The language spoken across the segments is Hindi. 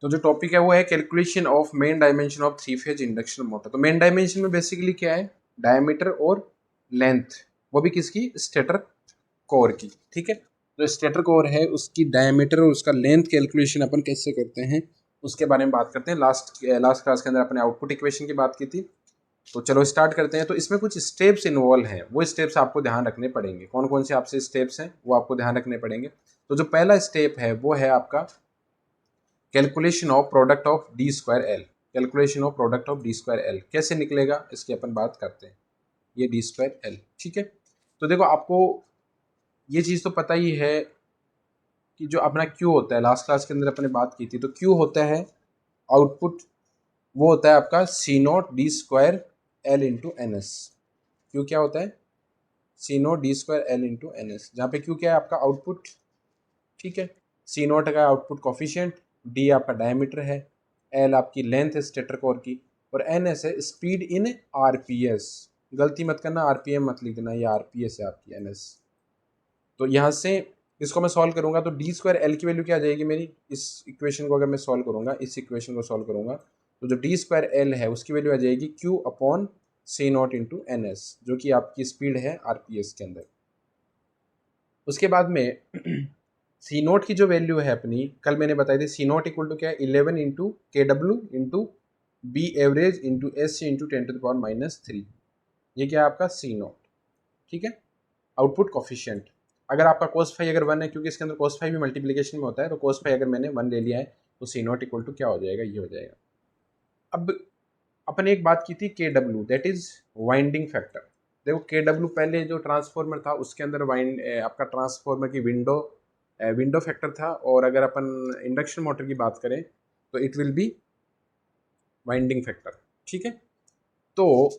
तो जो टॉपिक है वो है calculation of main dimension of three phase induction motor. तो मेन डायमेंशन में बेसिकली क्या है, डायमीटर और लेंथ, वो भी किसकी, स्टेटर कोर की। ठीक है, जो स्टेटर कोर है उसकी डायमीटर और उसका लेंथ कैलकुलेशन अपन कैसे करते हैं उसके बारे में बात करते हैं। लास्ट क्लास के अंदर अपने आउटपुट इक्वेशन की बात की थी। तो चलो स्टार्ट करते हैं। तो इसमें कुछ स्टेप्स इन्वॉल्व हैं, वो स्टेप्स आपको ध्यान रखने पड़ेंगे। कौन कौन से आपसे स्टेप्स हैं वो आपको ध्यान रखने पड़ेंगे। तो जो पहला स्टेप है वो है आपका calculation of product of D square L. Calculation of product of D square L कैसे निकलेगा इसकी अपन बात करते हैं। ये डी स्क्वायर एल, ठीक है। तो देखो आपको ये चीज़ तो पता ही है कि जो अपना क्यू होता है, लास्ट क्लास के अंदर अपने बात की थी, तो क्यू होता है आउटपुट, वो होता है आपका C not D square L into N S. Q क्या होता है, C not D square L into N S, जहाँ पे क्यू क्या है आपका आउटपुट, ठीक है। सी नॉट का आउटपुट कॉफिशिएंट, डी आपका डायमीटर है, एल आपकी लेंथ है स्टेटर कोर की, और एन एस है स्पीड इन आरपीएस। गलती मत करना, आरपीएम मत लिख देना, ये आरपीएस है आपकी एन एस। तो यहाँ से इसको मैं सॉल्व करूंगा तो डी स्क्वायर एल की वैल्यू क्या आ जाएगी मेरी, इस इक्वेशन को अगर मैं सॉल्व करूंगा, इस इक्वेशन को सॉल्व करूंगा, तो जो डी स्क्वायर एल है उसकी वैल्यू आ जाएगी Q upon C naught into N S, जो कि आपकी स्पीड है आरपीएस के अंदर। उसके बाद में सी नोट की जो वैल्यू है अपनी, कल मैंने बताई थी, सी नोट इक्वल टू क्या है, 11 into K W into B average into S C into 10⁻³ ये क्या है आपका सी नोट, ठीक है, आउटपुट कॉफिशिएंट। अगर आपका कोस फाई अगर 1 है, क्योंकि इसके अंदर कोस फाई भी मल्टीप्लीकेशन में होता है, तो कोस फाई अगर मैंने 1 ले लिया है तो सी नोट इक्वल टू क्या हो जाएगा, ये हो जाएगा। अब अपन एक बात की थी के W, that is winding factor. देखो के डब्ल्यू पहले जो ट्रांसफॉर्मर था उसके अंदर वाइंड आपका ट्रांसफॉर्मर की विंडो फैक्टर था, और अगर अपन इंडक्शन मोटर की बात करें तो it will be winding factor, ठीक है। तो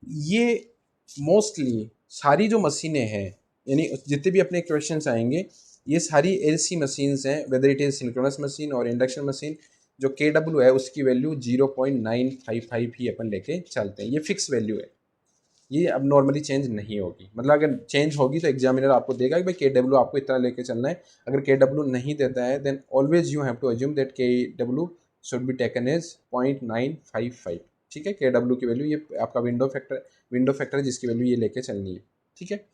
ये मोस्टली सारी जो मशीनें हैं, यानी जितने भी अपने क्वेश्चंस आएंगे, ये सारी ऐसी मशीन्स हैं, whether it is synchronous machine और इंडक्शन मशीन, जो के डब्ल्यू है उसकी वैल्यू 0.955 ही अपन लेके चलते हैं। ये फिक्स वैल्यू है, ये अब नॉर्मली चेंज नहीं होगी। मतलब अगर चेंज होगी तो एग्जामिनर आपको देगा कि भाई के डब्ल्यू आपको इतना लेके चलना है। अगर के डब्ल्यू नहीं देता है then always you have to assume that K W should be taken as 0.955, ठीक है। के डब्ल्यू की वैल्यू ये आपका विंडो फैक्टर है जिसकी वैल्यू ये लेके चलनी है, ठीक है।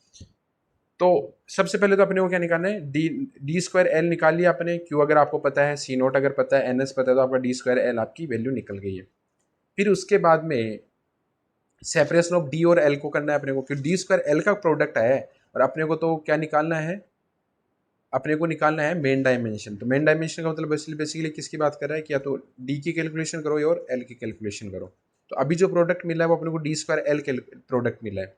तो सबसे पहले तो अपने को क्या निकालना है, डी स्क्वायर एल निकाल लिया अपने, क्यू अगर आपको पता है, सी नोट अगर पता है, एन एस पता है, तो आपका डी स्क्वायर एल आपकी वैल्यू निकल गई है। फिर उसके बाद में सेपरेशन ऑफ डी और एल को करना है अपने को, क्योंकि डी स्क्वायर एल का प्रोडक्ट है, और अपने को तो क्या निकालना है, अपने को निकालना है मेन डायमेंशन। तो मेन डायमेंशन का मतलब बेसिकली किसकी बात कर रहा है कि या तो डी की कैलकुलेशन करो और एल की कैलकुलेशन करो। तो अभी जो प्रोडक्ट मिला है वो अपने को डी स्क्वायर एल प्रोडक्ट मिला है,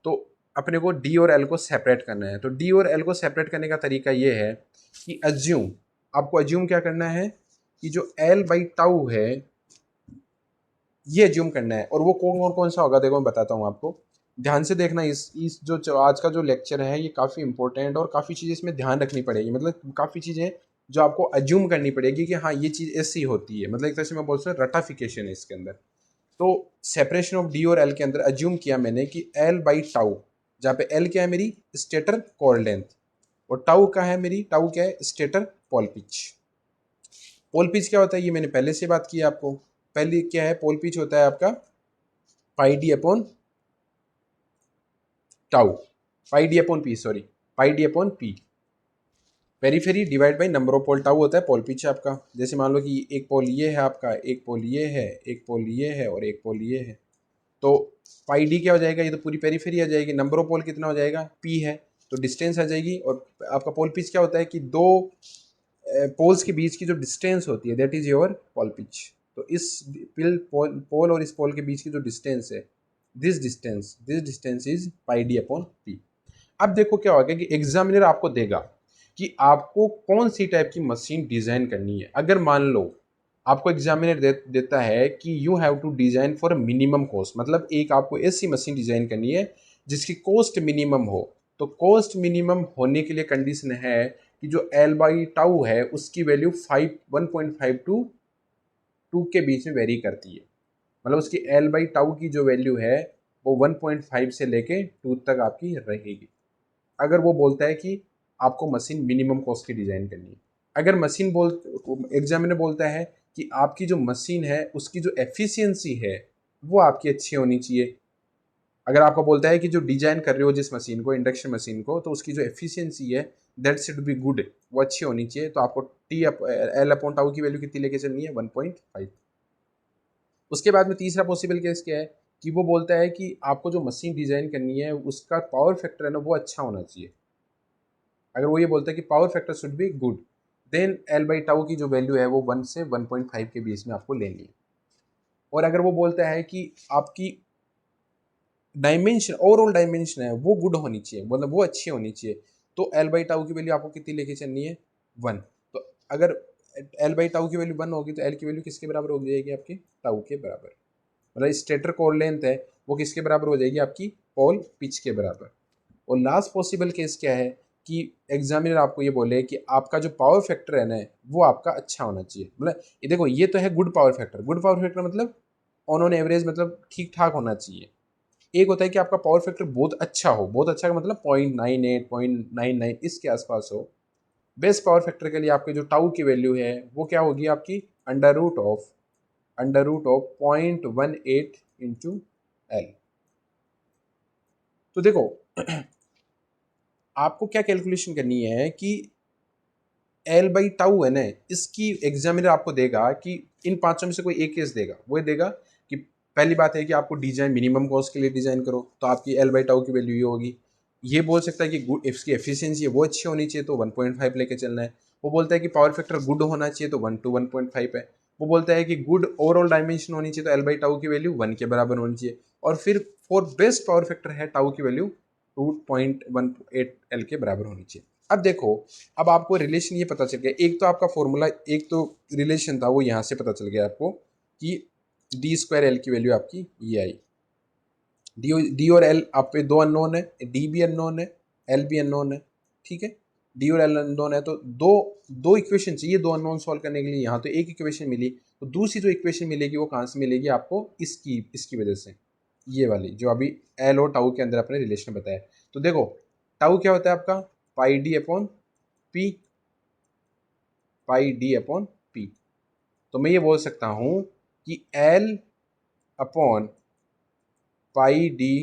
तो अपने को डी और एल को सेपरेट करना है। तो डी और एल को सेपरेट करने का तरीका ये है कि अज्यूम, आपको अज्यूम क्या करना है कि जो एल बाई टाउ है ये अज्यूम करना है, और वो कौन सा होगा देखो मैं बताता हूँ आपको, ध्यान से देखना। इस जो आज का जो लेक्चर है ये काफ़ी इंपॉर्टेंट, और काफ़ी चीज़ें इसमें ध्यान रखनी पड़ेगी। मतलब काफ़ी चीज़ें जो आपको अज्यूम करनी पड़ेगी कि हाँ ये चीज़ ऐसी होती है, मतलब एक तरह से मैं बोल सकता हूँ रटाफिकेशन है इसके अंदर। तो सेपरेशन ऑफ डी और एल के अंदर अज्यूम किया मैंने कि एल बाई टाउ, जहाँ पे एल क्या है मेरी स्टेटर कोर लेंथ, और टाउ का है मेरी, टाउ क्या है stator pole pitch. Pole pitch क्या होता है ये मैंने पहले से बात की आपको। पहले क्या है, पोल पिच होता है आपका pi D upon tau, pi D upon P, sorry pi D upon P. Periphery divide by number of pole, tau होता है पोल पिच आपका। जैसे मान लो कि एक पोल ये है आपका, एक पोल ये है, एक पोल ये है, और एक पोल ये है, तो पाई डी क्या हो जाएगा, ये तो पूरी पेरीफेरी आ जाएगी। नंबर ऑफ पोल कितना हो जाएगा, पी है, तो डिस्टेंस आ जाएगी। और आपका पोल पिच क्या होता है कि दो पोल्स के बीच की जो डिस्टेंस होती है that is your pole pitch. तो इस पोल और इस पोल के बीच की जो डिस्टेंस है, this distance is pi D upon P. अब देखो क्या होगा कि एग्जामिनर आपको देगा कि आपको कौन सी टाइप की मशीन डिजाइन करनी है। अगर मान लो आपको एग्जामिनर देता है कि you have to design for minimum cost, मतलब एक आपको ऐसी मशीन डिजाइन करनी है जिसकी कॉस्ट मिनिमम हो। तो कॉस्ट मिनिमम होने के लिए कंडीशन है कि जो एल बाई टाउ है उसकी वैल्यू 1.5 टू 2 के बीच में वेरी करती है। मतलब उसकी एल बाई टाउ की जो वैल्यू है वो 1.5 से लेके 2 तक आपकी रहेगी, अगर वो बोलता है कि आपको मशीन मिनिमम कॉस्ट की डिज़ाइन करनी है। अगर मशीन एग्जामिनर बोलता है कि आपकी जो मशीन है उसकी जो एफिशिएंसी है वो आपकी अच्छी होनी चाहिए। अगर आपको बोलता है कि जो डिजाइन कर रहे हो जिस मशीन को, इंडक्शन मशीन को, तो उसकी जो एफिशिएंसी है दैट शुड बी गुड, वो अच्छी होनी चाहिए। तो आपको एल अपॉन टाउ की वैल्यू कितनी लेके चलनी है, 1.5। उसके बाद में तीसरा पॉसिबल केस क्या है कि वो बोलता है कि आपको जो मशीन डिजाइन करनी है उसका पावर फैक्टर है ना वो अच्छा होना चाहिए। अगर वो ये बोलता है कि power factor should be good, then L by tau की जो वैल्यू है वो 1 से 1.5 के बीच में आपको लेनी है। और अगर वो बोलता है कि आपकी डायमेंशन, ओवरऑल डायमेंशन है वो गुड होनी चाहिए, मतलब वो अच्छी होनी चाहिए, तो एल बाई टाउ की वैल्यू आपको कितनी लेके चलनी है, 1। तो अगर एल बाई टाउ की वैल्यू 1 होगी तो एल की वैल्यू किसके बराबर हो जाएगी, आपकी टाउ के बराबर। मतलब स्टेटर कोर लेंथ है वो किसके बराबर हो जाएगी, आपकी पोल पिच के बराबर। और लास्ट पॉसिबल केस क्या है कि एग्जामिनर आपको ये बोले कि आपका जो पावर फैक्टर है ना वो आपका अच्छा होना चाहिए। मतलब ये देखो, ये तो है good power factor. Good power factor मतलब ऑन एवरेज, मतलब ठीक ठाक होना चाहिए। एक होता है कि आपका पावर फैक्टर बहुत अच्छा हो, बहुत अच्छा का मतलब 0.98 0.99 इसके आसपास हो। बेस्ट पावर फैक्टर के लिए आपके जो टाउ की वैल्यू है वो क्या होगी, आपकी under root of 0.18 into L. तो देखो आपको क्या कैलकुलेशन करनी है कि एल बाई टाउ है ना, इसकी एग्जामिनर आपको देगा कि इन पांचों में से कोई एक केस देगा। वो देगा कि पहली बात है कि आपको डिजाइन मिनिमम कॉस्ट के लिए डिजाइन करो, तो आपकी एल बाई टाउ की वैल्यू ये होगी। ये बोल सकता है कि गुड, इसकी एफिशिएंसी है वो अच्छी होनी चाहिए तो 1.5 लेके चलना है। वो बोलता है कि पावर फैक्टर गुड होना चाहिए तो 1 to 1.5 है। वो बोलता है कि गुड ओवरऑल डायमेंशन होनी चाहिए तो एल बाई टाउ की वैल्यू 1 के बराबर होनी चाहिए। और फिर फॉर बेस्ट पावर फैक्टर है टाउ की वैल्यू 2.18 एल के बराबर होनी चाहिए। अब देखो, अब आपको रिलेशन ये पता चल गया, एक तो आपका फॉर्मूला, एक तो रिलेशन था वो यहाँ से पता चल गया आपको कि डी स्क्वायर एल की वैल्यू आपकी ये आई। डी और एल आप पे दो अननोन है, डी भी अननोन है, एल भी अननोन है, ठीक है। डी और एल अननोन है तो दो दो इक्वेशन चाहिए दो अननोन सॉल्व करने के लिए। यहाँ तो एक इक्वेशन मिली, तो दूसरी जो इक्वेशन मिलेगी वो कहाँ से मिलेगी आपको, इसकी इसकी वजह से, ये वाली जो अभी एल और टाउ के अंदर अपने रिलेशन बताया। तो देखो टाउ क्या होता है आपका, पाई डी अपॉन पी, पाई डी अपॉन पी। तो मैं ये बोल सकता हूँ कि L upon pi D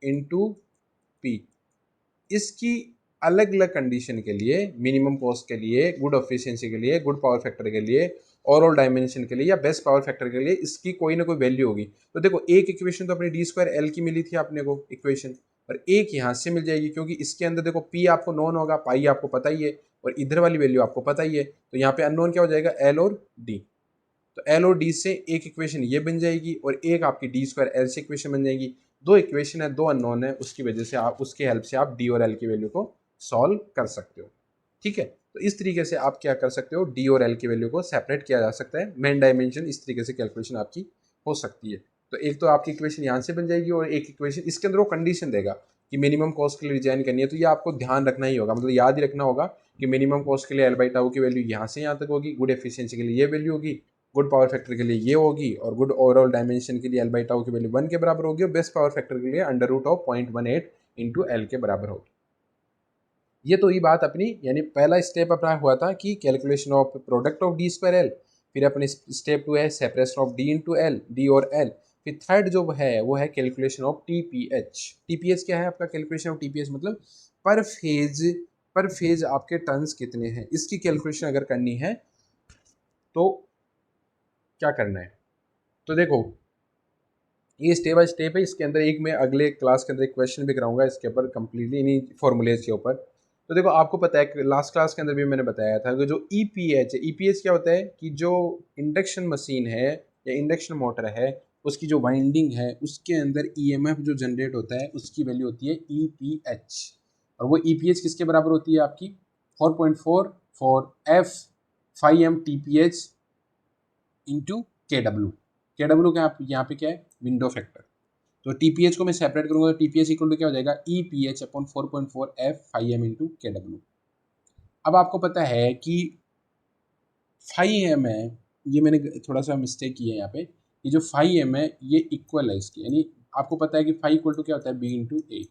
into P, इसकी अलग अलग कंडीशन के लिए, मिनिमम कॉस्ट के लिए, गुड एफिशिएंसी के लिए, गुड पावर फैक्टर के लिए, ओवरऑल डायमेंशन के लिए या बेस्ट पावर फैक्टर के लिए इसकी कोई ना कोई वैल्यू होगी। तो देखो एक इक्वेशन तो अपनी डी स्क्वायर एल की मिली थी आपने को इक्वेशन, और एक यहाँ से मिल जाएगी क्योंकि इसके अंदर देखो पी आपको नॉन होगा, पाई आपको पता ही है, और इधर वाली वैल्यू आपको पता ही है। तो यहाँ पे अननोन क्या हो जाएगा, एल और डी। तो एल और डी से एक इक्वेशन ये बन जाएगी और एक आपकी डी स्क्वायर एल से इक्वेशन बन जाएगी। दो इक्वेशन है, दो अननोन है, उसकी वजह से आप उसके हेल्प से आप डी और एल की वैल्यू को सॉल्व कर सकते हो, ठीक है। तो इस तरीके से आप क्या कर सकते हो, डी और एल की वैल्यू को सेपरेट किया जा सकता है। मेन डायमेंशन इस तरीके से कैलकुलेशन आपकी हो सकती है। तो एक तो आपकी इक्वेशन यहाँ से बन जाएगी और एक इक्वेशन इसके अंदर वो कंडीशन देगा कि मिनिमम कॉस्ट के लिए डिजाइन करनी है। तो ये आपको ध्यान रखना ही होगा, मतलब याद ही रखना होगा कि मिनिमम कॉस्ट के लिए एल बाई टाउ की वैल्यू यहाँ से यहाँ तक होगी, गुड एफिशिएंसी के लिए ये वैल्यू होगी, गुड पावर फैक्टर के लिए ये होगी, और गुड ओवरऑल डायमेंशन के लिए एल बाई टाउ की वैल्यू 1 के बराबर होगी, और बेस्ट पावर फैक्टर के लिए under root of 0.18 into L के बराबर होगी। ये तो ये बात अपनी, यानी पहला स्टेप अपना हुआ था कि calculation of product of D square L. फिर अपने स्टेप 2 है separation of D into L, D और एल। फिर थर्ड जो है वो है कैलकुलेशन ऑफ टीपीएच। टीपीएच क्या है आपका, कैलकुलेशन ऑफ टीपीएच मतलब पर फेज आपके टर्न्स कितने हैं, इसकी कैलकुलेशन अगर करनी है तो क्या करना है। तो देखो ये स्टेप बाय स्टेप है, इसके अंदर एक मैं अगले क्लास के अंदर एक क्वेश्चन भी कराऊंगा इसके ऊपर, कंप्लीटली इन्हीं फॉर्मूलेज के ऊपर। तो देखो आपको पता है लास्ट क्लास के अंदर भी मैंने बताया था कि जो ईपीएच है, ईपीएच क्या होता है कि जो इंडक्शन मशीन है या इंडक्शन मोटर है उसकी जो वाइंडिंग है उसके अंदर ईएमएफ जो जनरेट होता है उसकी वैल्यू होती है ईपीएच। और वो ईपीएच किसके बराबर होती है आपकी 4.4 for F 5 TPH into K W क्या यहाँ पे क्या है, विंडो फैक्टर। तो टीपीएच को मैं सेपरेट करूंगा तो टीपीएच इक्वल टू क्या हो जाएगा, E P H upon 4.4 F 5 M into K W. अब आपको पता है कि 5 एम है, ये मैंने थोड़ा सा मिस्टेक किया है यहाँ पे, ये जो 5 एम है ये इक्वल है इसकी, यानी आपको पता है कि 5 इक्वल टू क्या होता है, बी इंटू ए।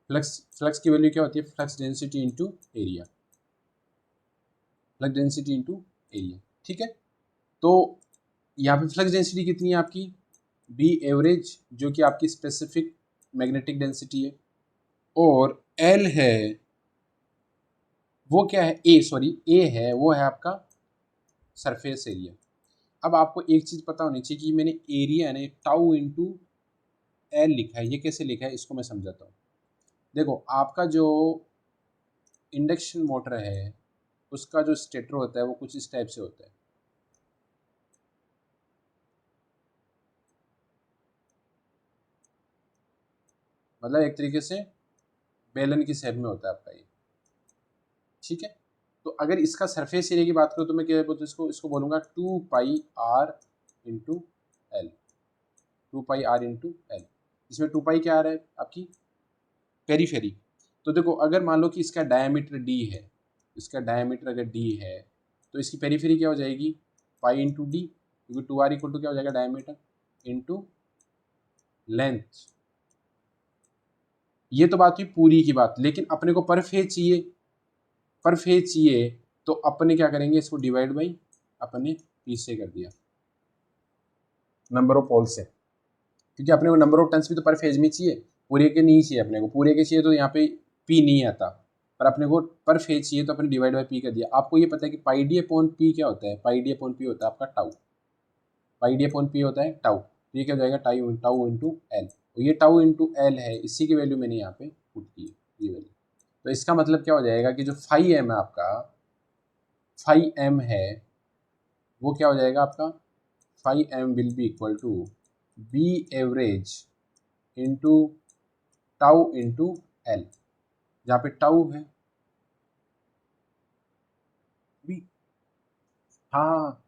फ्लक्स की वैल्यू क्या होती है, flux density into area, flux density into area. ठीक है। तो यहाँ पे फ्लक्स डेंसिटी कितनी है आपकी, बी एवरेज, जो कि आपकी स्पेसिफिक मैग्नेटिक डेंसिटी है, और एल है वो क्या है, ए सॉरी ए है वो है आपका सरफेस एरिया। अब आपको एक चीज़ पता होनी चाहिए कि मैंने एरिया ने टाउ इंटू एल लिखा है, ये कैसे लिखा है इसको मैं समझाता हूँ। देखो आपका जो इंडक्शन मोटर है उसका जो स्टेटर होता है वो कुछ इस टाइप से होता है, मतलब एक तरीके से बेलन की शेप में होता है आपका ये, ठीक है। तो अगर इसका सरफेस एरिया की बात करूँ तो मैं क्या बोलूँ, इसको बोलूँगा 2πr into L, 2πr into L. इसमें 2π क्या आ रहा है आपकी पेरीफेरी। तो देखो अगर मान लो कि इसका डायमीटर डी है, इसका डायमीटर अगर डी है तो इसकी पेरीफेरी क्या हो जाएगी, पाई इंटू डी, क्योंकि 2r इक्वल टू क्या हो जाएगा डायमीटर इंटू लेंथ। ये तो बात हुई पूरी की बात, लेकिन अपने को पर फेज चाहिए, पर फेज चाहिए तो अपने क्या करेंगे, इसको डिवाइड बाई अपने पी से कर दिया, नंबर ऑफ पोल से, क्योंकि अपने को नंबर ऑफ टर्न्स भी तो पर फेज में चाहिए, पूरे के नहीं चाहिए अपने को, पूरे के चाहिए तो यहाँ पे पी नहीं आता, पर अपने को पर फेज चाहिए तो अपने डिवाइड बाई पी कर दिया। आपको ये पता है कि पाई डी अपॉन पी क्या होता है, पाई डी अपॉन पी होता है आपका tau, pi D upon P होता है टाउ, तो ये क्या हो जाएगा टाउ इंटू एल, तो ये टाउ इंटू एल है, इसी की वैल्यू मैंने यहाँ पे पुट की है, ये वैल्यू। तो इसका मतलब क्या हो जाएगा कि जो फाई एम है आपका, फाई एम है वो क्या हो जाएगा आपका, phi M will be equal to B average into tau into L, जहाँ पे टाउ है बी, हाँ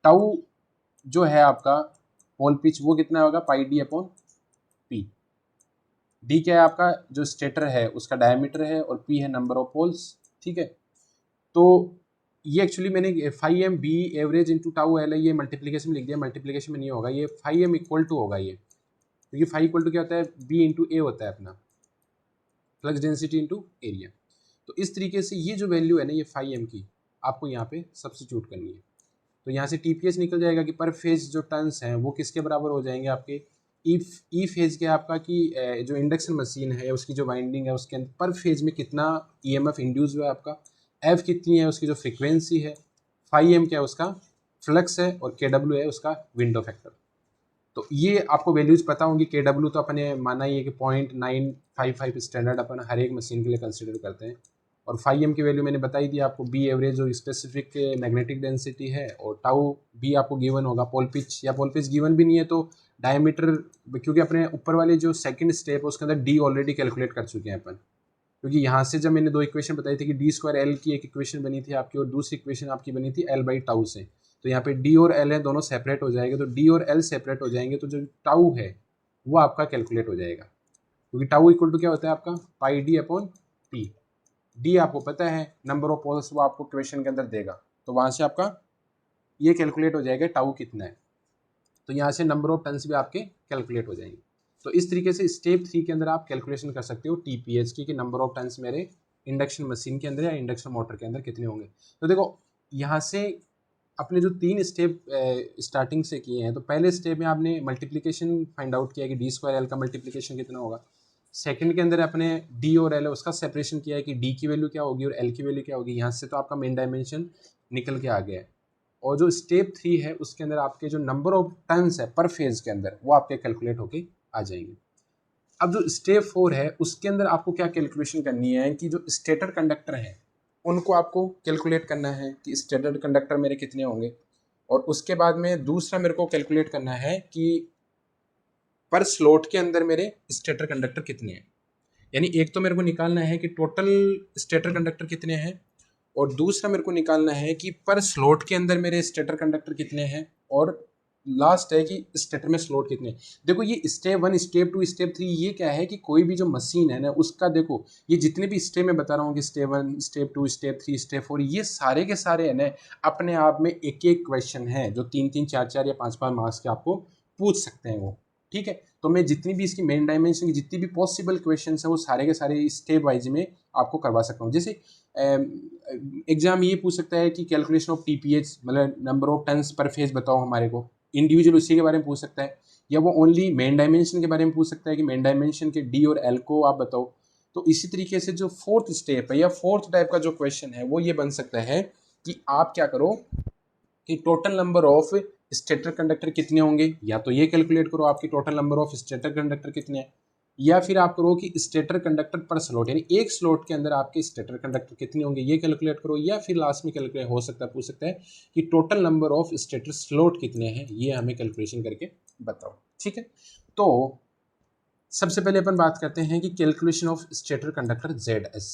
टाउ जो है आपका पोल पिच वो कितना होगा, पाई डी अपॉन पी। डी क्या है आपका, जो स्टेटर है उसका डायमीटर है, और पी है नंबर ऑफ पोल्स, ठीक है। तो ये एक्चुअली मैंने five M B average into tau L है, ये मल्टीप्लीकेशन में लिख दिया, मल्टीप्लीकेशन में नहीं होगा, ये फाइव एम इक्वल टू होगा ये, क्योंकि फाइव इक्वल टू क्या होता है, बी इंटू ए होता है अपना, फ्लक्स डेंसिटी इंटू एरिया। तो इस तरीके से ये जो वैल्यू है ना ये फाइव एम की, आपको यहाँ पे सब्स्टिट्यूट करनी है। तो यहाँ से टीपीएच निकल जाएगा कि पर फेज जो टर्न्स हैं वो किसके बराबर हो जाएंगे आपके, ई फेज के आपका कि जो इंडक्शन मशीन है उसकी जो वाइंडिंग है उसके अंदर पर फेज में कितना ईएमएफ इंड्यूस हुआ है आपका, एफ कितनी है उसकी जो फ्रीक्वेंसी है, फाई एम क्या है उसका फ्लक्स है, और के डब्ल्यू है उसका विंडो फैक्टर। तो ये आपको वैल्यूज पता होंगी। के डब्ल्यू तो अपने माना ही है कि 0.955 स्टैंडर्ड अपन हर एक मशीन के लिए कंसिडर करते हैं, और फाइव एम की वैल्यू मैंने बताई थी आपको, बी एवरेज जो स्पेसिफिक मैग्नेटिक डेंसिटी है, और टाउ बी आपको गिवन होगा, पोल पिच या पोल पिच गिवन भी नहीं है तो डायमीटर, क्योंकि अपने ऊपर वाले जो सेकंड स्टेप है उसके अंदर डी ऑलरेडी कैलकुलेट कर चुके हैं अपन, क्योंकि यहाँ से जब मैंने दो इक्वेशन बताई थी कि डी स्क्वायर एल की एक इक्वेशन बनी थी आपकी और दूसरी इक्वेशन आपकी बनी थी एल बाई टाउ से, तो यहाँ पे डी और एल है दोनों सेपरेट हो जाएंगे, तो डी और एल सेपरेट हो जाएंगे तो जो टाउ है वो आपका कैलकुलेट हो जाएगा, क्योंकि टाउ इक्वल टू क्या होता है आपका pi D upon P. D आपको पता है नंबर ऑफ पोल्स वो आपको क्वेश्चन के अंदर देगा, तो वहाँ से आपका ये कैलकुलेट हो जाएगा टाउ कितना है, तो यहाँ से नंबर ऑफ टर्न्स भी आपके कैलकुलेट हो जाएंगे। तो इस तरीके से स्टेप 3 के अंदर आप कैलकुलेशन कर सकते हो टीपीएच की कि नंबर ऑफ टर्न्स मेरे इंडक्शन मशीन के अंदर या इंडक्शन मोटर के अंदर कितने होंगे। तो देखो यहाँ से अपने जो 3 स्टेप स्टार्टिंग से किए हैं, तो पहले स्टेप में आपने मल्टीप्लिकेशन फाइंड आउट किया कि डी स्क्वायर एल का मल्टीप्लिकेशन कितना होगा, सेकंड के अंदर अपने डी और एल है उसका सेपरेशन किया है कि डी की वैल्यू क्या होगी और एल की वैल्यू क्या होगी, यहाँ से तो आपका मेन डायमेंशन निकल के आ गया है। और जो स्टेप 3 है उसके अंदर आपके जो नंबर ऑफ टर्न्स है पर फेज के अंदर वो आपके कैलकुलेट होके आ जाएंगे। अब जो स्टेप 4 है उसके अंदर आपको क्या कैलकुलेशन करनी है कि जो स्टेटर कंडक्टर है उनको आपको कैलकुलेट करना है कि स्टेटर कंडक्टर मेरे कितने होंगे, और उसके बाद में दूसरा मेरे को कैलकुलेट करना है कि पर स्लॉट के अंदर मेरे स्टेटर कंडक्टर कितने हैं। यानी एक तो मेरे को निकालना है कि टोटल स्टेटर कंडक्टर कितने हैं, और दूसरा मेरे को निकालना है कि पर स्लॉट के अंदर मेरे स्टेटर कंडक्टर कितने हैं, और लास्ट है कि स्टेटर में स्लॉट कितने हैं। देखो ये स्टेप 1 स्टेप 2 स्टेप 3 ये क्या है कि कोई भी जो मशीन है ना उसका देखो ये जितने भी स्टेप मैं बता रहा हूँ कि स्टेप 1 स्टेप 2 स्टेप 3 स्टेप 4 ये सारे के सारे है ना अपने आप में एक एक क्वेश्चन है जो 3 3 4 4 या 5 5 मार्क्स के आपको पूछ सकते हैं वो, ठीक है। तो मैं जितनी भी इसकी मेन डायमेंशन की जितनी भी पॉसिबल क्वेश्चन है वो सारे के सारे स्टेप वाइज में आपको करवा सकता हूँ। जैसे एग्जाम ये पूछ सकता है कि कैलकुलेशन ऑफ टीपीएच मतलब नंबर ऑफ टन्स पर फेज बताओ हमारे को, इंडिविजुअल उसी के बारे में पूछ सकता है, या वो ओनली मेन डायमेंशन के बारे में पूछ सकता है कि मेन डायमेंशन के डी और एल को आप बताओ। तो इसी तरीके से जो फोर्थ स्टेप है या फोर्थ टाइप का जो क्वेश्चन है वो ये बन सकता है कि आप क्या करो कि total number of stator conductor कितने होंगे, या तो ये कैलकुलेट करो आपकी total number of stator conductor कितने हैं, या फिर आप करो कि स्टेटर कंडक्टर पर स्लॉट यानी एक स्लॉट के अंदर आपके स्टेटर कंडक्टर कितने होंगे ये कैलकुलेट करो, या फिर लास्ट में कैलकुलेट हो सकता है पूछ सकता है कि total number of stator slot कितने हैं ये हमें कैलकुलेशन करके बताओ। ठीक है, तो सबसे पहले अपन बात करते हैं कि calculation of stator conductor Z S.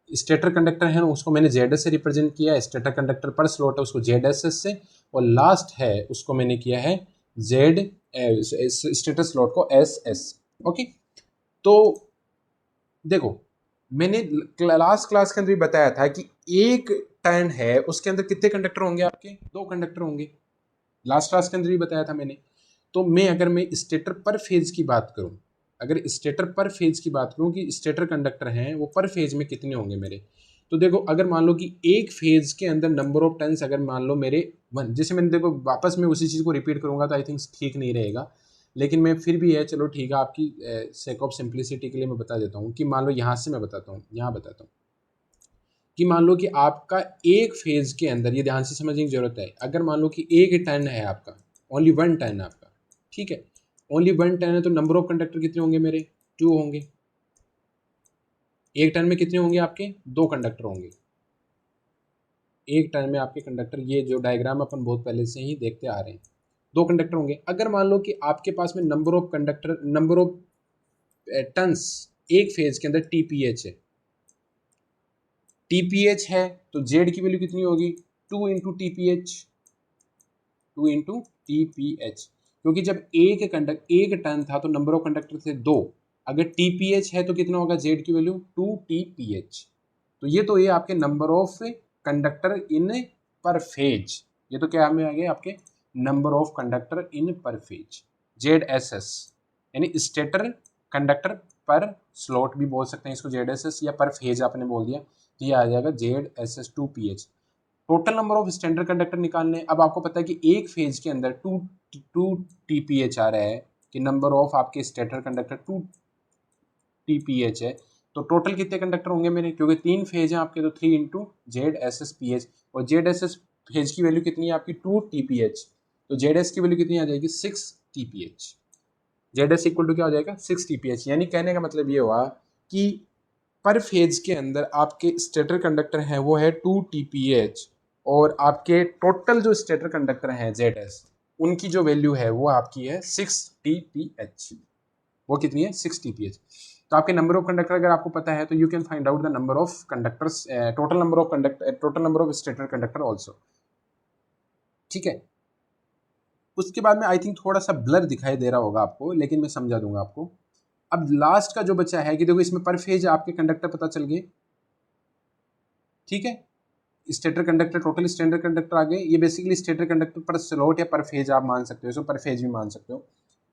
Stator conductor है उसको मैंने जेड एस से रिप्रेजेंट किया है, स्टेटर कंडक्टर पर स्लॉट है उसको जेड एस एस से, और लास्ट है उसको मैंने किया है जेड स्टेटर स्लॉट को एस एस। ओके, तो देखो मैंने लास्ट क्लास के अंदर भी बताया था कि एक टर्न है उसके अंदर कितने कंडक्टर होंगे आपके, दो कंडक्टर होंगे, लास्ट क्लास के अंदर भी बताया था मैंने। तो मैं स्टेटर पर फेज की बात करूं, अगर स्टेटर पर फेज की बात करूं कि स्टेटर कंडक्टर हैं वो पर फेज में कितने होंगे मेरे, तो देखो अगर मान लो कि एक फेज के अंदर नंबर ऑफ टर्न्स अगर मान लो मेरे वन, जैसे मैंने देखो वापस मैं उसी चीज़ को रिपीट करूंगा तो आई थिंक ठीक नहीं रहेगा, लेकिन मैं फिर भी है चलो ठीक है आपकी सेक ऑफ सिंप्लिसिटी के लिए मैं बता देता हूँ कि मान लो यहाँ से मैं बताता हूँ, यहाँ बताता हूँ कि मान लो कि आपका एक फेज के अंदर, ये ध्यान से समझने की जरूरत है, अगर मान लो कि एक टर्न है आपका, ओनली वन टर्न है आपका, ठीक है, ओनली वन टर्न है तो नंबर ऑफ कंडक्टर कितने होंगे मेरे, टू होंगे। एक टर्न में कितने होंगे आपके, दो कंडक्टर होंगे एक टर्न में आपके कंडक्टर, ये जो डायग्राम अपन बहुत पहले से ही देखते आ रहे हैं, दो कंडक्टर होंगे। अगर मान लो कि आपके पास में number of conductor number of turns एक फेज के अंदर टीपीएच है, टीपीएच है तो जेड की वैल्यू कितनी होगी, two into TPH, two into TPH, क्योंकि जब एक टर्न था तो नंबर ऑफ कंडक्टर थे दो, अगर टीपीएच है तो कितना होगा जेड की वैल्यू टू टीपीएच। तो ये आपके नंबर ऑफ कंडक्टर इन पर फेज, ये तो क्या में आ गए आपके नंबर ऑफ कंडक्टर इन पर फेज, जेड एस एस, यानी स्टेटर कंडक्टर पर स्लॉट भी बोल सकते हैं इसको जेड एस एस, या पर फेज आपने बोल दिया तो ये आ जाएगा Z S S two P H. Total number of standard conductor निकालने, अब आपको पता है कि एक फेज के अंदर टू टू टीपीएच आ रहा है कि नंबर ऑफ आपके स्टेटर कंडक्टर टू टीपीएच है, तो टोटल कितने कंडक्टर होंगे मेरे, क्योंकि तीन फेज हैं आपके तो three into Z S S P H, और जेड एस एस फेज की वैल्यू कितनी है आपकी टू टीपीएच, तो जेड एस की वैल्यू कितनी आ जाएगी six TPH, Z S equal to क्या हो जाएगा सिक्स टीपीएच। यानी कहने का मतलब ये हुआ कि पर फेज के अंदर आपके स्टेटर कंडक्टर है वो है टू टीपीएच, और आपके टोटल जो स्टेटर कंडक्टर हैं जेड एस उनकी जो वैल्यू है वो आपकी है सिक्स टीपीएच, वो कितनी है सिक्स टीपीएच। तो आपके नंबर ऑफ कंडक्टर अगर आपको पता है तो you can find out the number of conductors, total number of conductor, total number of stator conductor also. ठीक है, उसके बाद में आई थिंक थोड़ा सा ब्लर दिखाई दे रहा होगा आपको, लेकिन मैं समझा दूंगा आपको। अब लास्ट का जो बचा है कि देखो इसमें पर फेज आपके कंडक्टर पता चल गए, ठीक है, stator conductor total standard conductor आ गए, ये बेसिकली स्टेटर कंडक्टर पर स्लॉट या पर फेज आप मान सकते हो, इसको पर फेज भी मान सकते हो,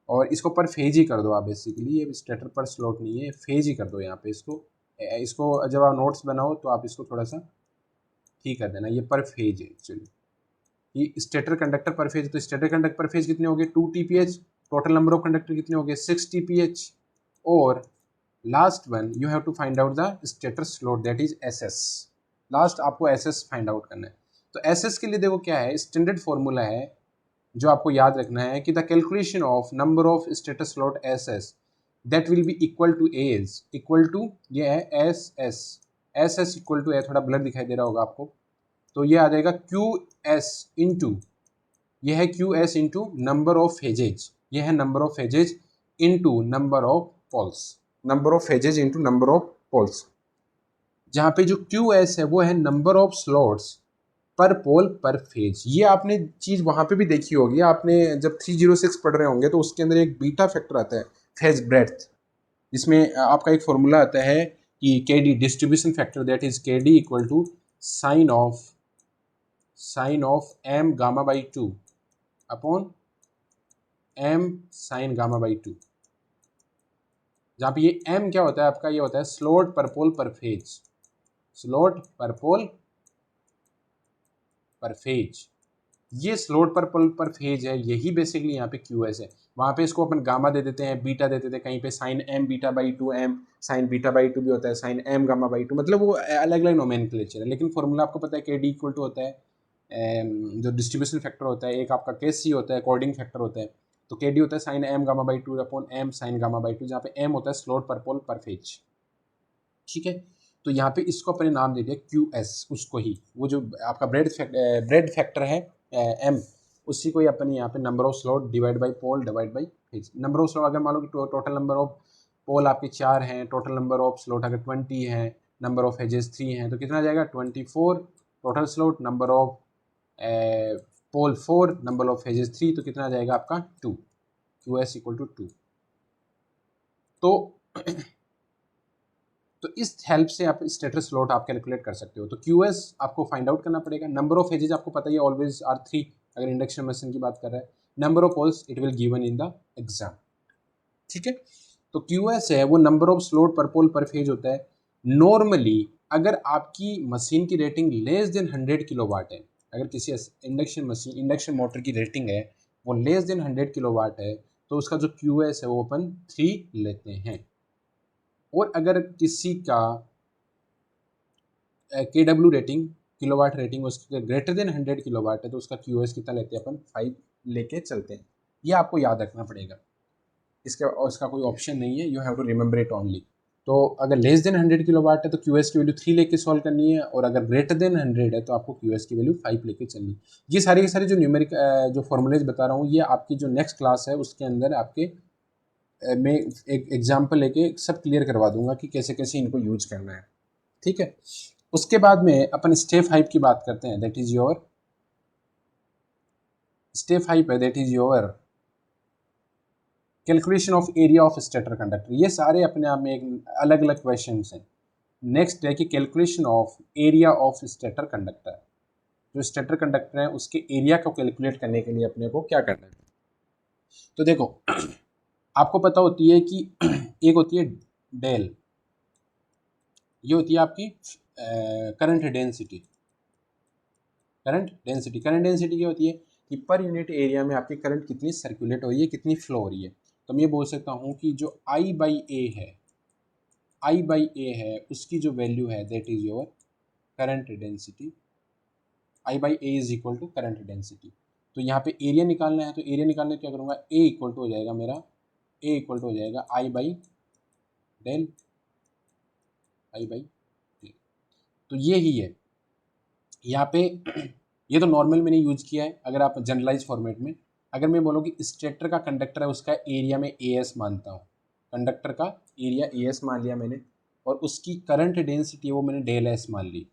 और इसको पर फेज ही कर दो आप, बेसिकली ये स्टेटर पर स्लॉट नहीं है, फेज ही कर दो यहाँ पे इसको। इसको जब आप नोट्स बनाओ तो आप इसको थोड़ा सा ठीक कर देना, ये पर फेज है एक्चुअली, ये स्टेटर कंडक्टर पर फेज, तो स्टेटर कंडक्टर पर फेज कितने हो गए two TPH, total number of conductor कितने हो गए सिक्स टीपीएच, और last one you have to find out the stator slot that is S S, last आपको एस एस फाइंड आउट करना है। तो एस एस के लिए देखो क्या है स्टैंडर्ड फॉर्मूला है जो आपको याद रखना है कि the calculation of number of stator slot S S that will be equal to as equal to, ये है S S, S S equal to है, थोड़ा ब्लर दिखाई दे रहा होगा आपको, तो ये आ जाएगा क्यू एस इंटू, ये है Q S into number of phases, ये है number of phases into number of poles, number of phases into number of poles, जहाँ पे जो क्यू एस है वो है नंबर ऑफ स्लॉट्स पर पोल पर फेज। ये आपने चीज़ वहाँ पे भी देखी होगी, आपने जब 306 पढ़ रहे होंगे तो उसके अंदर एक बीटा फैक्टर आता है फेज ब्रेड्थ, जिसमें आपका एक फॉर्मूला आता है कि K D distribution factor that is K D equal to sine of M gamma by two upon m sine gamma by 2, जहाँ पे ये m क्या होता है आपका, ये होता है स्लोट पर पोल पर फेज, स्लोट पर पोल पर फेज। ये स्लोट पर पोल पर फेज है, यही बेसिकली यहाँ पे QS है। वहाँ पे इसको अपन गामा दे देते हैं, बीटा दे देते हैं, कहीं पे sine m beta by 2, m sine beta by 2 भी होता है, साइन m गामा बाई 2, मतलब वो अलग अलग नोमेनक्लेचर है। लेकिन फॉर्मूला आपको पता है KD इक्वल टू होता है जो डिस्ट्रीब्यूशन फैक्टर होता है, एक आपका KC होता है, कोऑर्डिनेट फैक्टर होता है। तो KD होता है sine m gamma by 2 upon m sine gamma by 2, जहाँ पे m होता है स्लोट पर पोल पर फेज। ठीक है, तो यहाँ पे इसको अपने नाम दे दिया QS, उसको ही, वो जो आपका ब्रेड फैक्टर है m, उसी को ही अपन यहाँ पे number of slot divide by pole divide by phase. Number of slot अगर मान लो कि टोटल नंबर ऑफ पोल आपके 4 हैं, टोटल नंबर ऑफ स्लॉट अगर 20 हैं, नंबर ऑफ एजेस 3 हैं, तो कितना आ जाएगा 24 total slot, number of pole 4, number of phases 3, तो कितना आ जाएगा आपका 2, QS इक्वल टू 2। तो इस हेल्प से आप स्टेटर स्लॉट आप कैलकुलेट कर सकते हो। तो QS आपको फाइंड आउट करना पड़ेगा। नंबर ऑफ एजेस आपको पता ही है, ऑलवेज आर 3 अगर इंडक्शन मशीन की बात कर रहा है। Number of poles it will given in the exam. ठीक है, तो QS है वो नंबर ऑफ स्लॉट पर पोल पर फेज होता है। नॉर्मली अगर आपकी मशीन की रेटिंग लेस देन 100 किलोवाट है, अगर किसी इंडक्शन मशीन इंडक्शन मोटर की रेटिंग है वो लेस देन 100 किलोवाट है, तो उसका जो QS है वो अपन 3 लेते हैं। और अगर किसी का KW रेटिंग किलोवाट रेटिंग उसकी ग्रेटर देन 100 किलोवाट है, तो उसका QS कितना लेते हैं अपन 5 लेके चलते हैं। ये आपको याद रखना पड़ेगा, इसका कोई ऑप्शन नहीं है, you have to remember it only. तो अगर लेस देन 100 किलोवाट है तो QS की वैल्यू 3 लेके सॉल्व करनी है, और अगर ग्रेटर देन 100 है तो आपको QS की वैल्यू 5 लेके चलनी है। ये सारी की सारी जो न्यूमेरिक जो फॉर्मूलेज बता रहा हूँ, ये आपकी जो नेक्स्ट क्लास है उसके अंदर आपके मैं एक एग्जाम्पल लेके सब क्लियर करवा दूंगा कि कैसे कैसे इनको यूज करना है। ठीक है, उसके बाद में अपन स्टेप 5 की बात करते हैं, दैट इज योर स्टेप 5 है, that is your calculation of area of stator conductor. ये सारे अपने आप में एक अलग अलग क्वेश्चन हैं। नेक्स्ट है कि calculation of area of stator conductor, जो स्टेटर कंडक्टर है उसके एरिया को कैलकुलेट करने के लिए अपने को क्या करना है। तो देखो आपको पता होती है कि एक होती है डेल, ये होती है आपकी करंट डेंसिटी। करंट डेंसिटी क्या होती है कि पर यूनिट एरिया में आपकी करंट कितनी सर्कुलेट हो रही है, कितनी फ्लो हो रही है। तो मैं ये बोल सकता हूँ कि जो I बाई ए है उसकी जो वैल्यू है that is your current density. I by A is equal to current density. तो यहाँ पे एरिया निकालना है, तो एरिया निकालने क्या करूँगा, ए इक्वल टू हो जाएगा मेरा, ए इक्वल टू हो जाएगा I by del, I by del. तो ये ही है यहाँ पे। ये तो नॉर्मल मैंने यूज किया है। अगर आप जनरलाइज फॉर्मेट में अगर मैं बोलूँ कि स्टेटर का कंडक्टर है उसका एरिया में AS मानता हूँ, कंडक्टर का एरिया AS मान लिया मैंने, और उसकी करंट डेंसिटी है वो मैंने डेल एस मान ली,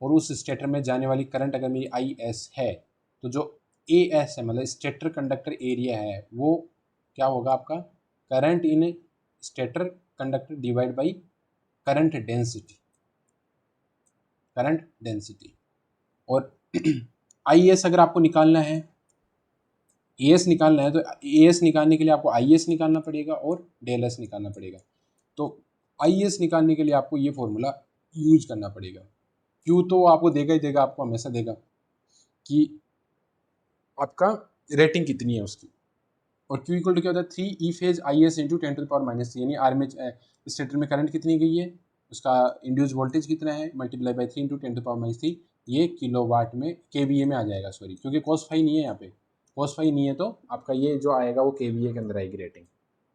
और उस स्टेटर में जाने वाली करंट अगर मेरी IS है, तो जो AS है मतलब स्टेटर कंडक्टर एरिया है वो क्या होगा आपका current in stator conductor divide by current density. और IS अगर आपको निकालना है, AS निकालना है, तो AS निकालने के लिए आपको IS निकालना पड़ेगा और डेल एस निकालना पड़ेगा। तो IS निकालने के लिए आपको ये फॉर्मूला यूज करना पड़ेगा। Q तो आपको देगा ही देगा, आपको हमेशा देगा कि आपका रेटिंग कितनी है उसकी, और Q इक्वल टू क्या होता है 3 E phase IS into 10 to the power minus 3, यानी आर्मेचर स्टेटर में करंट कितनी गई है, उसका इंड्यूस वोल्टेज कितना है, multiply by 3 into 10 to the power minus 3, ये किलोवाट में KVA में आ जाएगा, सॉरी क्योंकि cos फाई नहीं है यहाँ पे, cos फाई नहीं है तो आपका ये जो आएगा वो KVA के अंदर आएगी रेटिंग।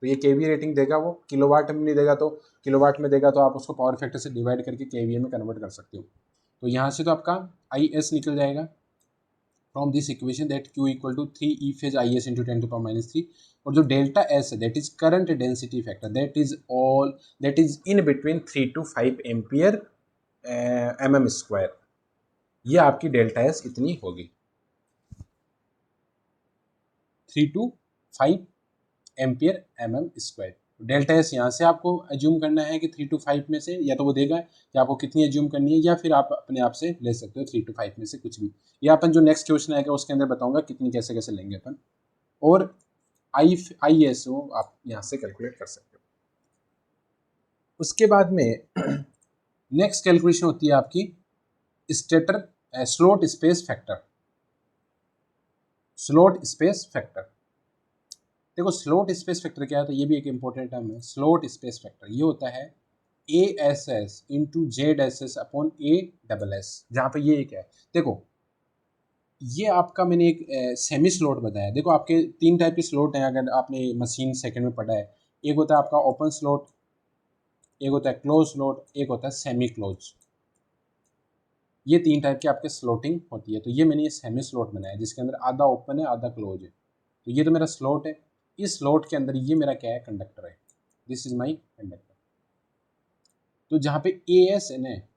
तो ये KVA रेटिंग देगा, वो किलोवाट में नहीं देगा, तो किलोवाट में देगा तो आप उसको पावर फैक्टर से डिवाइड करके KVA में कन्वर्ट कर सकते हो। तो यहाँ से तो आपका IS निकल जाएगा from this equation that Q equal to 3 E phase IS into 10 to the power minus 3, और जो डेल्टा S है that is current density factor, that is in between 3 to 5 ampere mm square, ये आपकी डेल्टा S इतनी होगी 3 to 5 ampere mm square. Delta S यहाँ से आपको एज्यूम करना है कि 3 to 5 में से, या तो वो देगा कि आपको कितनी एज्यूम करनी है, या फिर आप अपने आप से ले सकते हो 3 to 5 में से कुछ भी। या अपन जो नेक्स्ट क्वेश्चन आएगा उसके अंदर बताऊंगा कितनी कैसे कैसे लेंगे अपन। और ISO आप यहाँ से कैलकुलेट कर सकते हो। उसके बाद में नेक्स्ट कैलकुलेशन होती है आपकी stator slot space factor. Slot space factor, देखो स्लोट स्पेस फैक्टर क्या है, तो ये भी एक इंपॉर्टेंट टर्म है। स्लोट स्पेस फैक्टर ये होता है ASS into ZSS upon ASS, जहाँ पे ये क्या है, देखो ये आपका मैंने एक सेमी स्लोट बताया। देखो आपके तीन टाइप के स्लोट हैं, अगर आपने मशीन सेकंड में पढ़ा है। एक होता है आपका ओपन स्लोट, एक होता है क्लोज स्लोट, एक होता है सेमी क्लोज। ये तीन टाइप की आपके स्लोटिंग होती है। तो ये मैंने ये सेमी स्लोट बनाया है जिसके अंदर आधा ओपन है आधा क्लोज है। तो ये तो मेरा स्लोट है, इस स्लोट के अंदर ये मेरा क्या है, कंडक्टर है। This is my conductor. तो जहाँ पे ASN है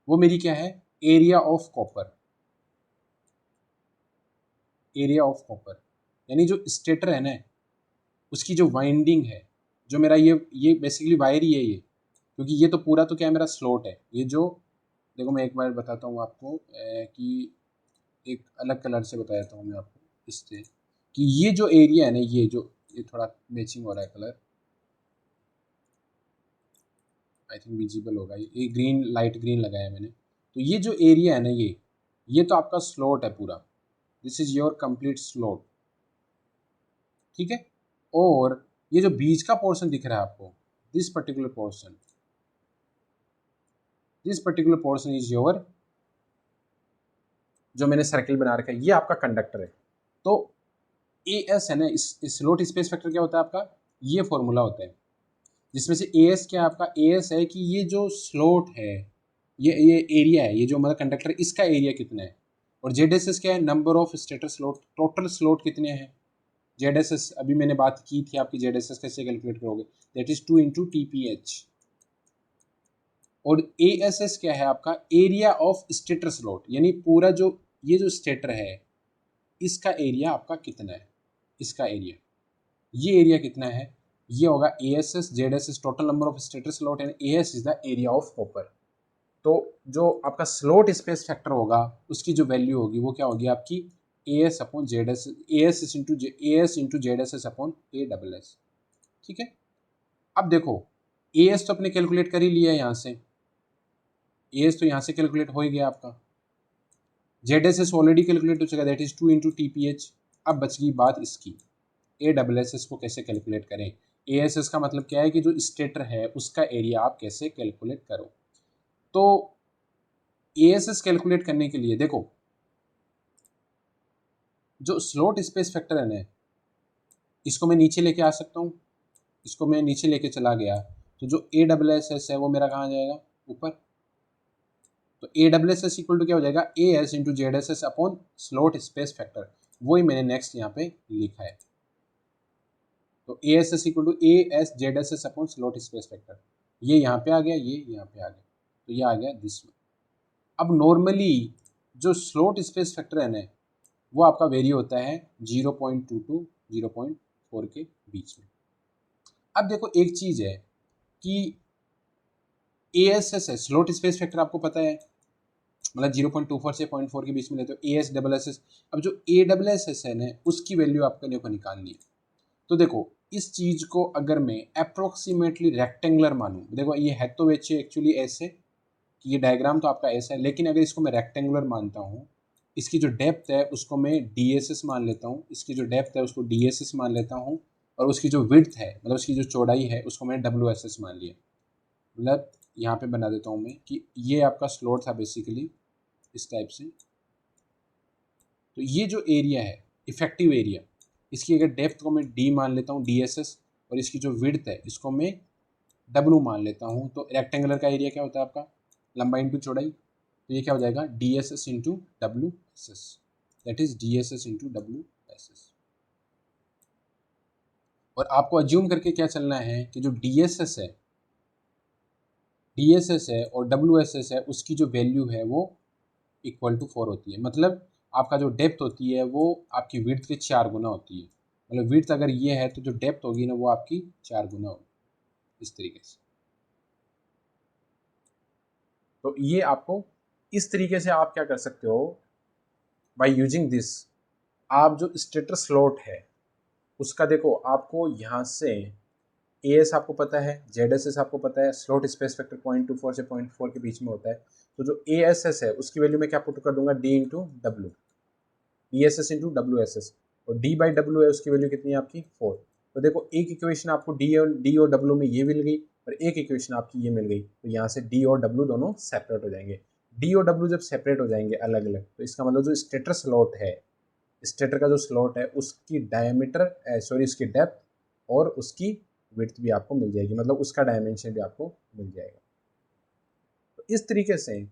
वो मेरी क्या है, area of copper. Area of copper यानी जो स्टेटर है ना उसकी जो वाइंडिंग है, जो मेरा ये बेसिकली वायर ही है ये, क्योंकि ये तो पूरा तो क्या है मेरा स्लोट है। ये जो देखो मैं एक बार बताता हूँ आपको कि एक अलग कलर से बता देता हूँ मैं आपको इससे, कि ये जो एरिया है ना, ये थोड़ा मैचिंग हो रहा है कलर, आई थिंक विजिबल होगा। ये ग्रीन, लाइट ग्रीन लगाया है मैंने। तो ये जो एरिया है ना ये तो आपका स्लोट है पूरा। This is your complete slot, ठीक है। और ये जो बीच का पोर्शन दिख रहा है आपको, this particular portion, this particular portion is your, जो मैंने सर्किल बना रखा है ये आपका कंडक्टर है। तो AS है ना, इस स्लोट स्पेस फैक्टर क्या होता है आपका, ये फॉर्मूला होता है जिसमें से AS क्या है आपका, AS है कि ये जो स्लोट है, ये एरिया है, ये जो हमारा कंडक्टर है इसका एरिया कितना है। और ZSS क्या है, number of stator slot, total slot कितने हैं। ZSS अभी मैंने बात की थी आपकी, ZSS कैसे कैलकुलेट करोगे, दैट इज 2 इंटू TPH। और ASS क्या है आपका, एरिया ऑफ स्टेटर स्लोट, यानी पूरा जो ये जो स्टेटर है इसका एरिया आपका कितना है, इसका एरिया, ये एरिया कितना है, ये होगा ASS ZSS total number of stator slot and AS is the area of copper. तो जो आपका स्लॉट स्पेस फैक्टर होगा उसकी जो वैल्यू होगी वो क्या होगी आपकी, AS upon ZS, AS into ZSS upon ASS, ठीक है। अब देखो AS तो अपने कैलकुलेट कर ही लिया है यहाँ से, AS तो यहाँ से कैलकुलेट हो ही गया आपका, ZSS ऑलरेडी कैलकुलेट हो चुका, दैट इज 2 इंटू TPH। अब बच गई बात इसकी, ASS को कैसे कैलकुलेट करें। ASS का मतलब क्या है कि जो स्टेटर है उसका एरिया आप कैसे कैलकुलेट करो। तो ASS कैलकुलेट करने के लिए देखो जो स्लोट स्पेस फैक्टर है ना, इसको मैं नीचे लेके आ सकता हूँ, इसको मैं नीचे लेके चला गया तो जो ASS है वो मेरा कहाँ जाएगा, ऊपर। तो ASS इक्वल टू क्या हो जाएगा, AS into ZSS upon slot space factor, वही मैंने नेक्स्ट यहाँ पे लिखा है। तो ASS equal to AS ZSS upon slot space factor, ये यहाँ पे आ गया, ये यहाँ पे आ गया, तो ये आ गया दिस में। अब नॉर्मली जो स्लॉट स्पेस फैक्टर है ना वो आपका वेरी होता है 0.2 टू 0.4 के बीच में। अब देखो एक चीज़ है कि ASS है, स्लॉट स्पेस फैक्टर आपको पता है, मतलब 0.24 से 0.4 के बीच में लेते हो। ASSS, अब जो ASS है ना उसकी वैल्यू आपको को निकालनी है। तो देखो इस चीज को अगर मैं अप्रोक्सीमेटली रेक्टेंगुलर मानूं, देखो ये है तो वैसे एक्चुअली ऐसे कि ये डायग्राम तो आपका ऐसा है, लेकिन अगर इसको मैं रेक्टेंगुलर मानता हूँ, इसकी जो डेप्थ है उसको मैं DSS मान लेता हूँ, इसकी जो डेप्थ है उसको DSS मान लेता हूँ, और उसकी जो विड्थ है मतलब उसकी जो चौड़ाई है उसको मैंने WSS मान लिया। मतलब यहाँ पे बना देता हूँ मैं कि ये आपका स्लॉट था बेसिकली इस टाइप से। तो ये जो एरिया है इफेक्टिव एरिया, इसकी अगर डेप्थ को मैं D मान लेता हूँ DSS, और इसकी जो विड्थ है इसको मैं W मान लेता हूँ, तो रेक्टेंगुलर का एरिया क्या होता है आपका, लंबाई इंटू चौड़ाई। तो ये क्या हो जाएगा DSS into WSS, that is DSS into WSS। और आपको अज्यूम करके क्या चलना है कि जो DSS है और WSS है उसकी जो वैल्यू है वो इक्वल टू 4 होती है। मतलब आपका जो डेप्थ होती है वो आपकी विड्थ के 4 गुना होती है। मतलब विड्थ अगर ये है तो जो डेप्थ होगी ना वो आपकी 4 गुना होगी, इस तरीके से। तो ये आपको इस तरीके से आप क्या कर सकते हो, बाय यूजिंग दिस, आप जो स्टेटर स्लॉट है उसका देखो आपको यहाँ से एएस आपको पता है, जेडएसएस आपको पता है, स्लॉट स्पेस फैक्टर 0.24 से 0.4 के बीच में होता है। तो जो एएसएस है उसकी वैल्यू मैं क्या पुट कर दूंगा, D into W, ESS into W S S, और डी बाई डब्ल्यू है उसकी वैल्यू कितनी है आपकी 4। तो देखो एक इक्वेशन आपको डी और डब्ल्यू में ये मिल गई और एक इक्वेशन आपकी ये मिल गई, तो यहाँ से डी और डब्ल्यू दोनों सेपरेट हो जाएंगे। डी और डब्ल्यू जब सेपरेट हो जाएंगे अलग अलग, तो इसका मतलब जो स्टेटर स्लॉट है, स्टेटर का जो स्लॉट है उसकी डायमीटर सॉरी उसकी डेप्थ और उसकी विड्थ भी आपको मिल जाएगी, मतलब उसका डायमेंशन भी आपको मिल जाएगा। तो इस तरीके से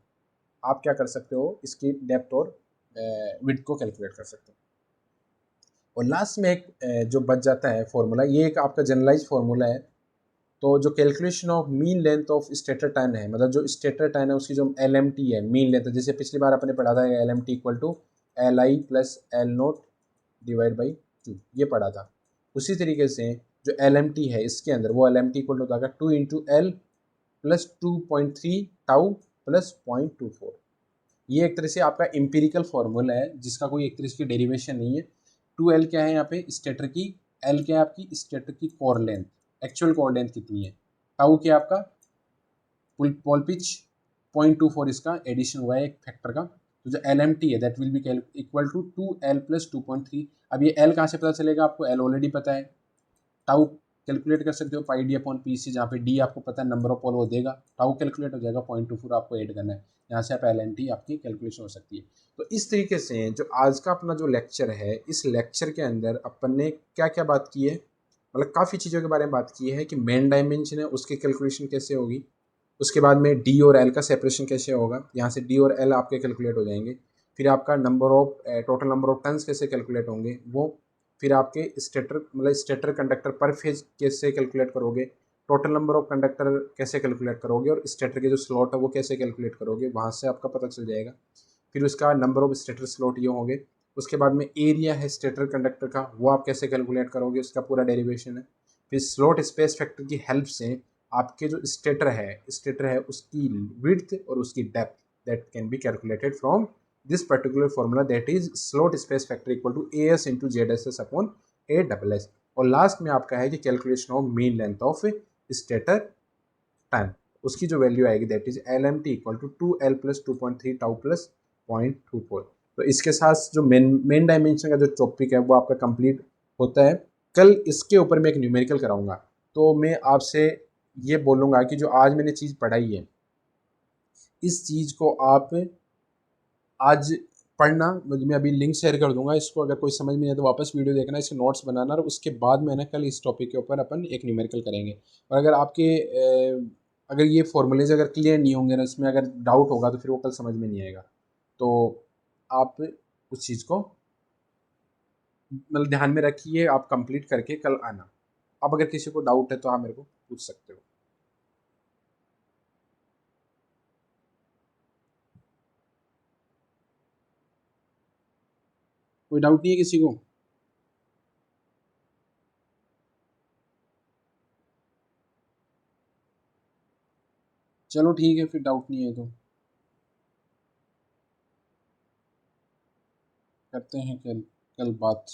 आप क्या कर सकते हो, इसकी डेप्थ और विड्थ को कैलकुलेट कर सकते हो। और लास्ट में एक जो बच जाता है फॉर्मूला, ये एक आपका जनरलाइज फॉर्मूला है। तो जो calculation of mean length of stator tine है, मतलब जो स्टेटर टाइन है उसकी जो एल एम टी है, मीन लेंथ, जैसे पिछली बार अपने पढ़ा था L M T equal to L I plus L naught divide by 2, ये पढ़ा था। उसी तरीके से जो एल एम टी है इसके अंदर, वो L M T equal to होगा 2 into L plus 2.3 tau plus 0.24। ये एक तरह से आपका एम्पिरिकल फॉर्मूला है जिसका कोई एक तरह की डेरिवेशन नहीं है। 2L क्या है यहाँ पे स्टेटर की, L क्या है आपकी स्टेटर की core length, actual core length कितनी है, टाउ क्या आपका पॉल पिच 0.24, इसका एडिशन हुआ है एक फैक्टर का। तो जो एल एम टी है that will be equal to 2L plus 2.3। अब ये L कहाँ से पता चलेगा आपको, L ऑलरेडी पता है, टाउ कैलकुलेट कर सकते हो पाई डी अपॉन पी से, जहाँ पे डी आपको पता है नंबर ऑफ पोल वो देगा, टाउ कैलकुलेट हो जाएगा, 0.24 आपको ऐड करना है, यहाँ से आप एल एन टी आपकी कैलकुलेशन हो सकती है। तो इस तरीके से जो आज का अपना जो लेक्चर है, इस लेक्चर के अंदर अपन ने क्या क्या बात की है, मतलब काफ़ी चीज़ों के बारे में बात की है कि मेन डायमेंशन है उसकी कैलकुलेशन कैसे होगी, उसके बाद में डी और एल का सेपरेशन कैसे होगा, यहाँ से डी और एल आपके कैलकुलेट हो जाएंगे, फिर आपका number of total number of turns कैसे कैलकुलेट होंगे वो, फिर आपके स्टेटर मतलब स्टेटर कंडक्टर पर फेज कैसे कैलकुलेट करोगे, टोटल नंबर ऑफ कंडक्टर कैसे कैलकुलेट करोगे, और स्टेटर के जो स्लॉट है वो कैसे कैलकुलेट करोगे, वहाँ से आपका पता चल जाएगा। फिर उसका नंबर ऑफ स्टेटर स्लॉट ये होंगे। उसके बाद में एरिया है स्टेटर कंडक्टर का, वो आप कैसे कैलकुलेट करोगे, उसका पूरा डेरिवेशन है। फिर स्लॉट स्पेस फैक्टर की हेल्प से आपके जो स्टेटर है उसकी विड्थ और उसकी depth that can be calculated from this particular formula, that is slot space factor equal to as into zss upon a double s। और लास्ट में आपका है कि calculation of mean length of stator time, उसकी जो वैल्यू आएगी that is L M T equal to 2L plus 2.3 tau plus 0.24। तो इसके साथ जो मेन डायमेंशन का जो टॉपिक है वो आपका कंप्लीट होता है। कल इसके ऊपर मैं एक न्यूमेरिकल कराऊंगा, तो मैं आपसे ये बोलूँगा कि जो आज मैंने चीज़ पढ़ाई है इस चीज़ को आप आज पढ़ना, मैं अभी लिंक शेयर कर दूंगा इसको, अगर कोई समझ में नहीं है तो वापस वीडियो देखना, इसके नोट्स बनाना, और उसके बाद में ना कल इस टॉपिक के ऊपर अपन एक न्यूमेरिकल करेंगे। और अगर आपके अगर ये फॉर्मूलेज अगर क्लियर नहीं होंगे ना, इसमें अगर डाउट होगा तो फिर वो कल समझ में नहीं आएगा। तो आप उस चीज़ को मतलब ध्यान में रखिए, आप कंप्लीट करके कल आना। अब अगर किसी को डाउट है तो आप मेरे को पूछ सकते हो। कोई डाउट नहीं है किसी को? चलो ठीक है, फिर डाउट नहीं है तो करते हैं कल कल बात।